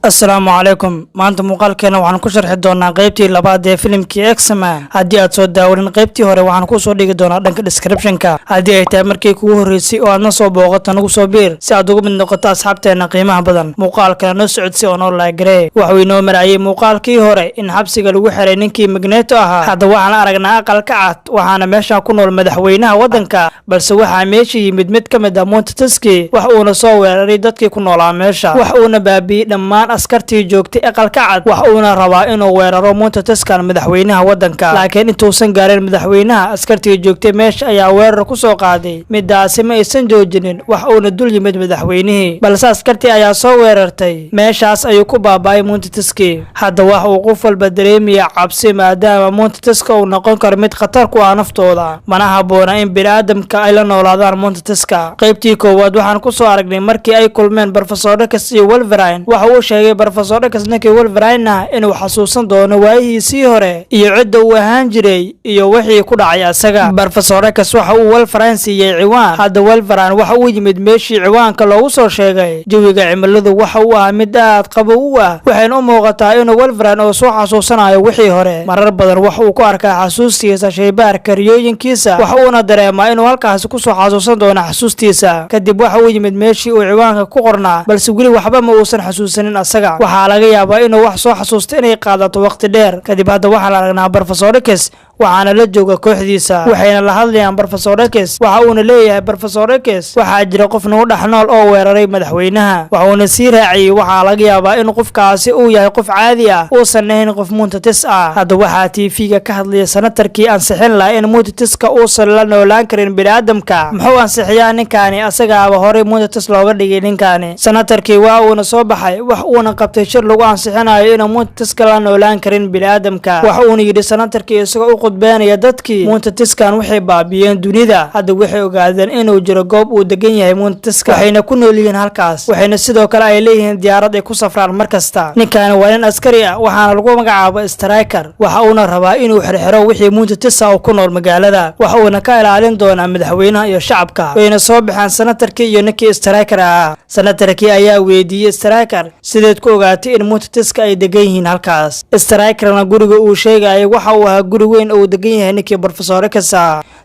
السلام عليكم maanta muuqaalkeena waxaan ku sharxi doonaa qaybtii labaad ee filimkii X-Men haddii aad soo daawarin qaybtii hore waxaan ku soo dhigi doonaa dhanka description-ka haddii ay tahay markii kugu horeysay oo aad na soo booqato nagu soo biir si aad uga mid noqoto asxaabteena qiimaha badan muuqaalkana noo socodsi oo noo laagree waxuu inoo marayay muuqaalkii hore in xabsiga lagu xiray ninkii Magneto ahaa hadda waxaan aragnaa aqalka cad waxaana meesha ku nool madaxweynaha waddanka balse waxaa meesha yimid mid ka mid ah Montetuski wax uuna soo weeraray dadkii ku noolaa meesha wax uuna baabi'iyay dhammaan askartii joogtay aqalka cad wax uuna rabaa inuu weeraro Montetuskan madaxweynaha waddanka laakiin intuusan gaarin madaxweynaha askartii joogtay meesha ayaa weerar ku soo qaaday midaasi ma aysan joojinin wax uuna dul yimid madaxweynihii balse askartii ayaa soo weerartay meeshaas ayuu ku baaba'ay Montetuski hadda wax uu qof walba dareemaya cabsi maadaama Montetuska uu noqon karo mid khatar ku ah naftooda mana habboona in bini'aadamka ay la noolaadaan Montetuska qaybtii koowaad waxaan ku soo aragnay markii ay kulmeen Professor X iyo Wolverine waxa uu sheegay Professor X ninkii Wolverine inuu xasuusan doono waayihiisii hore iyo cidda uu ahaan jiray iyo wixii ku dhacay asaga Professor X waxa uu Wolverine siiyay ciwaan hadda Wolverine waxa uu yimid meeshii ciwaanka loogu soo sheegay jawiga cimiladu waxa uu ahaa mid aad qabow ah waxayna u muuqataa inuu Wolverine oo soo xasuusanayo wixii hore marar badan waxa uu ku arkaa xasuustiisa shaybaarka riyooyinkiisa waxa uuna dareemaa inuu halkaas ku soo xasuusan doono xasuustiisa kadib waxa uu yimid meeshii uu ciwaanka ku qornaa balse weli waxba ma uusan xasuusanin asaga waxaa laga yaabaa inuu wax soo xasuusto inay qaadato waqti dheer kadib hadda waxaan aragnaa Professor X waxaana la jooga kooxdiisa waxayna la hadlayaan Professor X waxa uuna leeyahay Professor X waxaa jira qof nagu dhex nool oo weeraray madaxweynaha waxuuna sii raaciyay waxaa laga yaabaa in qofkaasi uu yahay qof caadi ah uusan ahayn qof Montetus ah hadda waxaa TV-ga ka hadlaya senatarkii ansixin lahaa in Montetuska uusan la noolaan karin bini'aadamka muxuu ansixiyaa ninkaani asagaaba horey Montetus looga dhigay ninkaani senatarkii waa uuna soo baxay wax uuna qabtay shir lagu ansixinayo inuu Montetuska la noolaan karin bini'aadamka wax uuna yidhi senatarkii isagoo beenaya dadkii Montetuskan waxay baabiyeen dunida hadda waxay ogaadeen inuu jiro goob uu degan yahay Montetuska waxayna ku nool yihiin halkaas waxayna sidoo kale ay leeyihiin diyaarad ay ku safraan markasta ninkan waa nin askari ah waxaana lagu magacaabo Striker waxa uuna rabaa inuu xirxiro wixii Montetus oo ku nool magaalada waxa uuna ka ilaalin doonaa madaxweynaha iyo shacabka wayna soo baxaan senatarkii iyo ninkii Striker ah senatarkii ayaa weydiiyay Striker sideed ku ogaatay in Montetuska ay degan yihiin halkaas Strikerna guriga uu sheegay waxa uu ahaa guri weyn oo degan yahay ninkii Professor X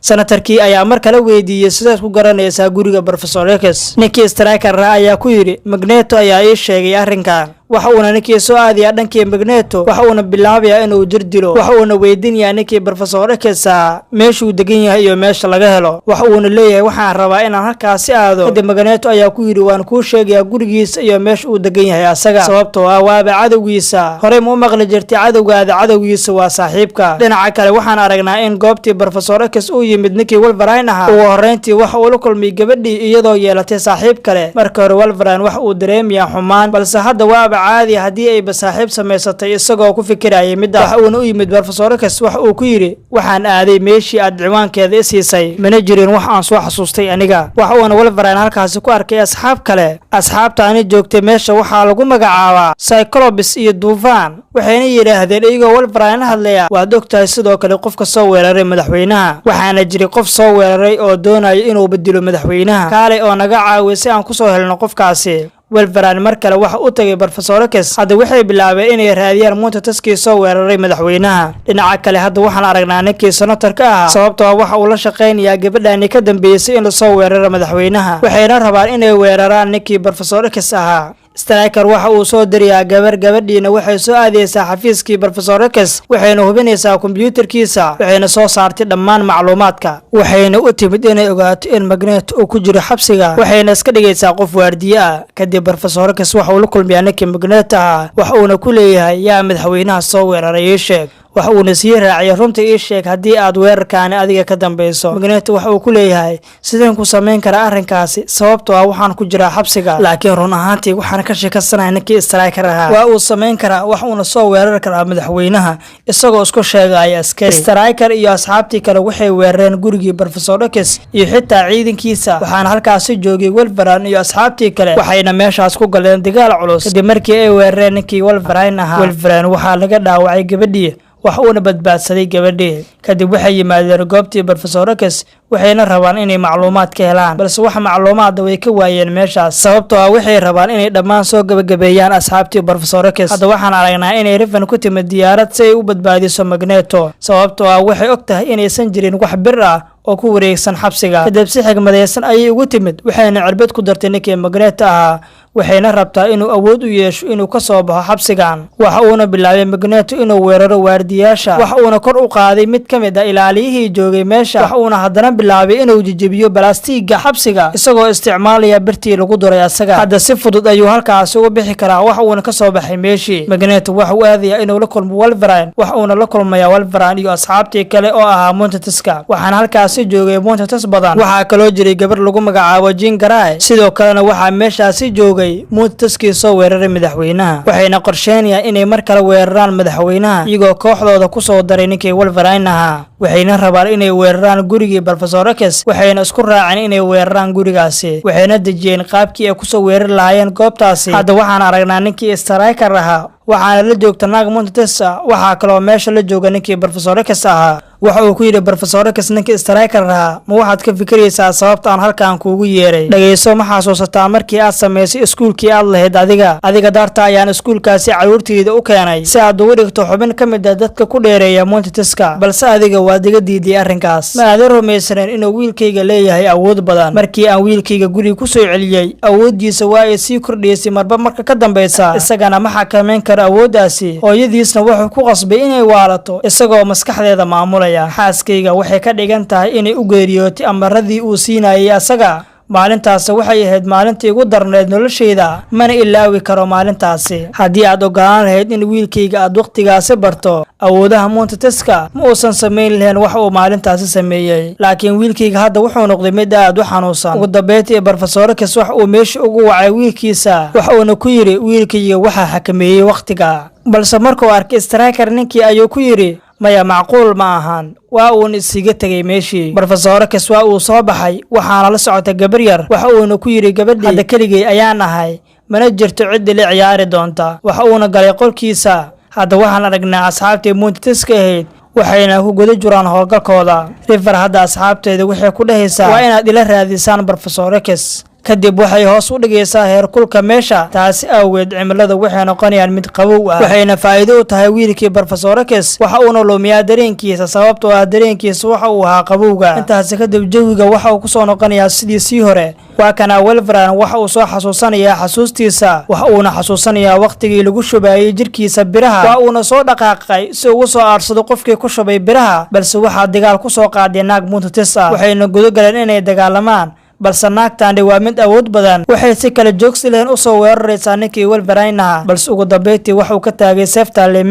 senatarkii ayaa mar kale weydiiyay sidaas ku garanaysaa guriga Professor X ninkii Striker ayaa ku yiri Magneto ayaa ii sheegay arrinkan waxa uuna ninkii soo aadaya dhankii Magneto waxa uuna bilaabayaa inuu jir dilo waxa uuna weydiinayaa ninkii Professor X meeshuu degan yahay iyo meesha laga helo waxa uuna leeyahay waxaan rabaa inaan halkaas aado kadib Magneto ayaa ku yiri waan kuu sheegayaa gurigiisa iyo meesha uu degan yahay asaga sababtoo ah waaba cadowgiisa horey ma maqli jirtay cadowgaada cadowgiisa waa saaxiibka dhinaca kale waxaan aragnaa in goobtii Professor X uu yimid ninkii Wolverine ahaa ugu horreyntii waxa uu la kulmay gabadhii iyadoo yeelatay saaxiib kale marka hore Wolverine waxa uu dareemayaa xumaan balse hadda waaba caadi haddii ay saaxiib samaysatay isagoo ku fikirayay midda waxa uuna u yimid Professor X waxa uu ku yiri waxaan aaday meeshii aad ciwaankeeda siisay mana jirin wax aan soo xasuustay aniga waxa uuna Wolverine halkaas ku arkay asxaab kale asxaabtaani joogtay meesha waxaa lagu magacaabaa Cyclops iyo Dufan waxayna yiraahdeen iyagoo Wolverine hadlaya waad ogtahay sidoo kale qofka soo weeraray madaxweynaha waxaana jiray qof soo weeraray oo doonaya inuu bedelo madaxweynaha kaalay oo naga caawiyo si aan ku soo helno qofkaasi Wolverine mar kale waxa uu tagay Professor X hadda waxay bilaabeen inay raadiyaan Montetuski soo weeraray madaxweynaha dhinaca kale hadda waxaan aragnaa ninkii senatarka ah sababtoo waxa uu la shaqeynayaa gabadhaani ka dambeysay in la soo weeraro madaxweynaha waxayna rabaan inay weeraraan ninkii Professor X ahaa Striker waxa uu soo diriyaa gabadhiina waxay soo aadeysaa xafiiskii Professor X waxayna hubinaysaa kombiyuutarkiisa waxayna soo saartay dhammaan macluumaadka waxayna u timid inay ogaato in Magneto uu ku jiro xabsiga waxayna iska dhigaysaa qof waardiye ah kadib Professor X waxa uu la kulmiyaa ninkii Magneto waxa uuna ku leeyahay yaa madaxweynaha soo weeraray sheeg waxa uuna sii raaciyay runta ii sheeg haddii aad weerarkaani adiga ka dambayso Magneto waxa uu ku leeyahay sideen ku sameyn karaa arrinkaasi sababtoo ah waxaan ku jiraa xabsiga laakiin run ahaantii waxaan ka sheekaysanahay ninkii Striker ahaa waa uu sameyn karaa wax uuna soo weerar karaa madaxweynaha isagoo isku sheegaya askari Striker iyo asxaabtii kale waxay weerareen gurigii Professor X iyo xitaa ciidankiisa waxaana halkaas joogay Wolverine iyo asxaabtii kale waxayna meeshaas ku galeen dagaal culus kadib markii ay weerareen ninkii Wolverine ahaa Wolverine waxaa laga dhaawacay gabadhii wax uuna badbaadsaday gabadhii. kadib waxay yimaadeen goobtii Professor X waxayna rabaan inay macluumaad ka helaan, balse wax macluumaad way ka waayeen meeshaas sababtoo ah waxay rabaan inay dhammaan soo gabagabeeyaan asxaabtii Professor X. hadda waxaan aragnaa inay Raven ku timid diyaarad si ay u badbaadiso Magneto sababtoo ah waxay ogtahay inaysan jirin wax bir ah oo ku wareegsan xabsiga. kadib si xigmadeysan ayay ugu timid waxayna cirbad ku dartay ninkii Magneto ahaa waxayna rabtaa inuu awood u yeesho inuu ka soo baxo xabsigan. waxa uuna bilaabay Magneto inuu weeraro waardiyaasha, waxa uuna kor u qaaday mid ka mid ah ilaaliyihii joogay meesha, waxa uuna haddana bilaabay inuu jijibiyo balaastiga xabsiga isagoo isticmaalaya birtii lagu duray asaga. hadda si fudud ayuu halkaas uga bixi karaa, waxa uuna ka soo baxay meeshii. Magneto waxa uu aadayaa inuu la kulmo Wolverine, waxa uuna la kulmayaa Wolverine iyo asxaabtii kale oo ahaa Monteteska, waxaana halkaasi joogay Montetes badan. waxaa kaloo jiray gabar lagu magacaabo Jean Grey, sidoo kalena waxaa meeshaasi joogay Monteskii soo weeraray madaxweynaha. waxayna qorsheynayaan inay mar kale weeraraan madaxweynaha iyagoo kooxdooda ku soo daray ninkii Wolverine ahaa, waxayna rabaan inay weeraraan gurigii Professor X waxayna isku raaceen inay weeraraan gurigaasi, waxayna dejiyeen qaabkii ay ku soo weerari lahaayeen goobtaasi. hadda waxaan aragnaa ninkii Striker ahaa waxaana la joogta naag Montetes, waxaa kaloo meesha la jooga ninkii Professor X ahaa. waxa uu ku yiri Professor X ninkii Striker ahaa, ma waxaad ka fikiraysaa sababta aan halkaan kuugu yeeray? dhageyso, ma xasuusataa markii aad sameysay iskuulkii aad lahayd adiga daarta ayaan iskuulkaasi caruurteyda u keenay si aad ugu dhigto xubin ka mid ah dadka ku dheereeya Monteteska, balse adiga waad iga diiday arrinkaas. ma aadan rumaysanen inuu wiilkayga leeyahay awood badan. markii aan wiilkayga guriga ku soo celiyay awoodiisa waa ay sii kordhaysay marba marka ka dambaysa, isagana ma xakameyn karo awooddaasi. hooyadiisna wuxuu ku qasbay inay waalato isagoo maskaxdeeda maamulaya. xaaskayga waxay ka dhigan tahay inay u geeriyootay amaradii uu siinayay asaga. maalintaasi waxay ahayd maalintii ugu darneed noloshayda, mana ilaawi karo maalintaasi. haddii aad ogolaan lahayd in wiilkayga aad waqtigaasi barto awoodaha Monteteska, ma uusan samayn lahayn wax uu maalintaasi sameeyey. laakiin wiilkayga hadda wuxuu noqday mid aad u xanuunsan. ugu dambeyntii Professor X wax uu meesha ugu wacay wiilkiisa, waxa uuna ku yiri wiilkayga waxaa xakameeyey waqtiga. balse markuu arkay Striker ninkii ayuu ku yiri maya, macquul ma ahan. waa uun isiga tagay meeshii. Professor X waa uu soo baxay waxaana la socotay gabar yar, waxa uuna ku yiri gabadhii hadda keligay ayaan ahay, mana jirto cid la ciyaari doonta. waxa uuna galay qolkiisa. hadda waxaan aragnaa asxaabtii Monteteska ahayd waxayna ku guda jiraan howlgalkooda. River hadda asxaabteeda waxay ku dhahaysaa waa inaad ila raadisaan Professor X. kadib waxay hoos u dhigaysaa heerkulka meesha, taasi awgeed cimilada waxay noqonayaan mid qabow ah, waxayna faa'iido u tahay wiilkii Professor X. waxa uu lumiyaa dareenkiisa sababtoo ah dareenkiisa waxa uu ahaa qabowga. intaas kadib jawiga waxa uu ku soo noqonayaa sidii sii hore. waa kana Wolverine waxa uu soo xasuusanayaa xasuustiisa, waxa uuna xasuusanayaa waqtigii lagu shubayay jirkiisa biraha. waa uuna soo dhaqaaqay si uu soo aarsado qofkii ku shubay biraha, balse waxaa dagaal ku soo qaaday naag Montetes ah. waxayna gudo galeen inay dagaalamaan, balse naagtaani waa mid awood badan. waxay si kala joogsi lahayn u soo weeraraysaa ninkii Wolverine ahaa, balse ugu dambeyntii waxuu ka taagay seeftaale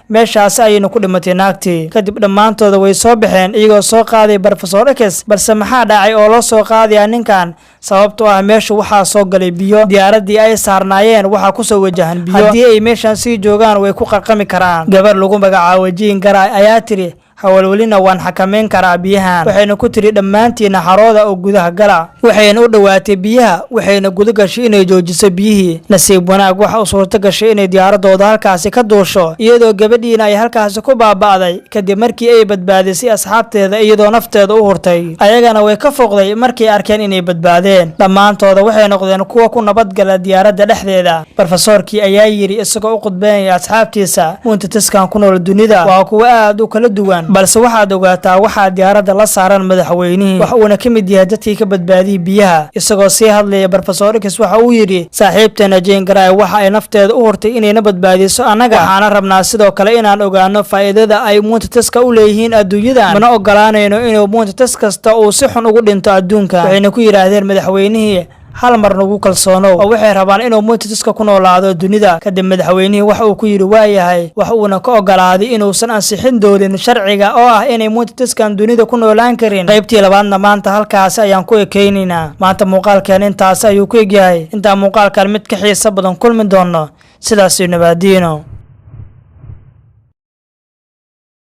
meeshaasi ayayna ku dhimatay naagtii. kadib dhammaantooda way soo baxeen iyagoo soo qaaday Professor X, balse maxaa dhacay oo loo soo qaadaya ninkan? sababtoo ah meesha waxaa soo galay biyo. diyaaradii ay saarnaayeen waxaa ku soo wajahan biyo. haddii ay meeshan sii joogaan way ku qarqami karaan. gabar lagu magacaabo Jean Grey ayaa tiri hawlwelina waan xakameyn karaa biyahan. waxayna ku tiri dhammaantiina xarooda oo gudaha gala. waxayna u dhawaatay biyaha waxayna guda gashay inay joojiso biyihii. nasiib wanaag waxa u suurto gashay inay diyaaradooda halkaasi ka duusho iyadoo gabadhiina ay halkaasi ku baaba'day kadib markii ay badbaadisay asxaabteeda iyadoo nafteeda u hurtay. ayagana way ka foqday markay arkeen inay badbaadeen. dhammaantooda waxay noqdeen kuwa ku nabadgala diyaaradda dhexdeeda. Professorkii ayaa yiri isagoo u qudbeynaya asxaabtiisa Monteteskan ku nool dunida waa kuwa aad u kala duwan, balse waxaad ogaataa waxaa diyaaradda la saaran madaxweynihii. waxa uuna ka mid yahay dadkii ka badbaadiyay biyaha. isagoo sii hadlaya Professor X waxa uu yiri saaxiibteena Jean Grey waxa ay nafteeda u hurtay inay badbaadiso anaga. waxaana rabnaa sidoo kale inaan ogaano faa'iidada ay Monteteska u leeyihiin adduunyadan. mana ogolaanayno inuu Montetes kasta uu si xun ugu dhinto adduunka. waxayna ku yiraahdeen madaxweynihii hal mar nagu kalsoonow oo waxay rabaan inuu Monteteska ku noolaado dunida. kadib madaxweynihii waxa uu ku yiri waayahay, waxa uuna ka ogolaaday inuusan ansixin doonin sharciga oo ah inay Monteteskan dunida ku noolaan karin. qaybtii labaadna maanta halkaas ayaan ku ekeynaynaa. maanta muuqaalkan intaas ayuu ku egyahay. inta muuqaalkan mid ka xiiso badan kulmi doono sidaas nabadiino.